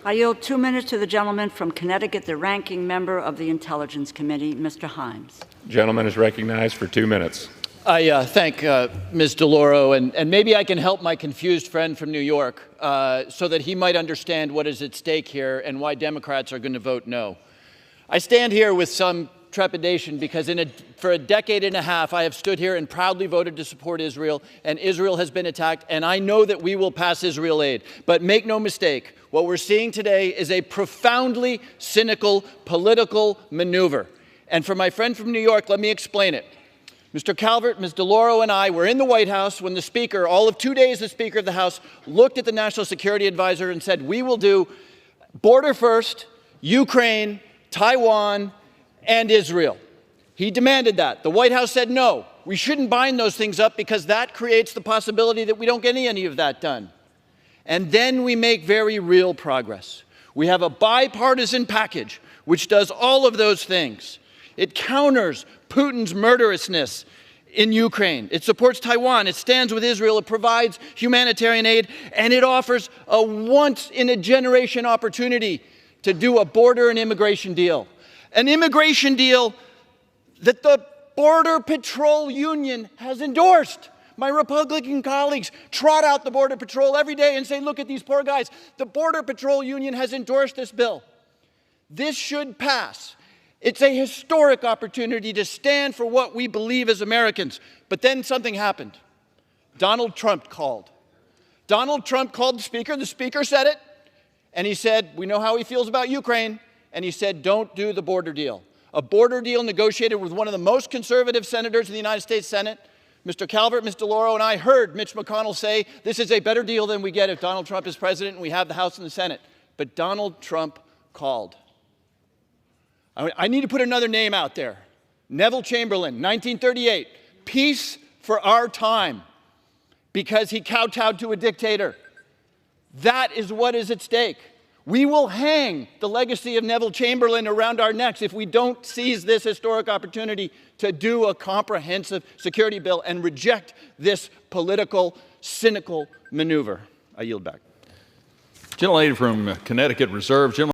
I yield 2 minutes to the gentleman from Connecticut, the ranking member of the Intelligence Committee, Mr. Himes. Gentleman is recognized for 2 minutes. I thank Ms. DeLauro, and maybe I can help my confused friend from New York so that he might understand what is at stake here and why Democrats are going to vote no. I stand here with some trepidation because for a decade and a half I have stood here and proudly voted to support Israel, and Israel has been attacked, and I know that we will pass Israel aid. But make no mistake, what we're seeing today is a profoundly cynical political maneuver. And for my friend from New York, let me explain it. Mr. Calvert, Ms. DeLauro, and I were in the White House when the Speaker, all of 2 days the Speaker of the House, looked at the National Security Advisor and said, we will do border first, Ukraine, Taiwan, and Israel. He demanded that. The White House said, no, we shouldn't bind those things up because that creates the possibility that we don't get any of that done. And then we make very real progress. We have a bipartisan package which does all of those things. It counters Putin's murderousness in Ukraine. It supports Taiwan. It stands with Israel. It provides humanitarian aid. And it offers a once-in-a-generation opportunity to do a border and immigration deal. An immigration deal that the Border Patrol Union has endorsed. My Republican colleagues trot out the Border Patrol every day and say, look at these poor guys. The Border Patrol Union has endorsed this bill. This should pass. It's a historic opportunity to stand for what we believe as Americans. But then something happened. Donald Trump called. Donald Trump called the Speaker. The Speaker said it. And he said, we know how he feels about Ukraine. And he said, don't do the border deal. A border deal negotiated with one of the most conservative senators in the United States Senate. Mr. Calvert, Ms. DeLauro, and I heard Mitch McConnell say, this is a better deal than we get if Donald Trump is president and we have the House and the Senate. But Donald Trump called. I need to put another name out there. Neville Chamberlain, 1938, peace for our time, because he kowtowed to a dictator. That is what is at stake. We will hang the legacy of Neville Chamberlain around our necks if we don't seize this historic opportunity to do a comprehensive security bill and reject this political, cynical maneuver. I yield back. Gentlelady from Connecticut reserve.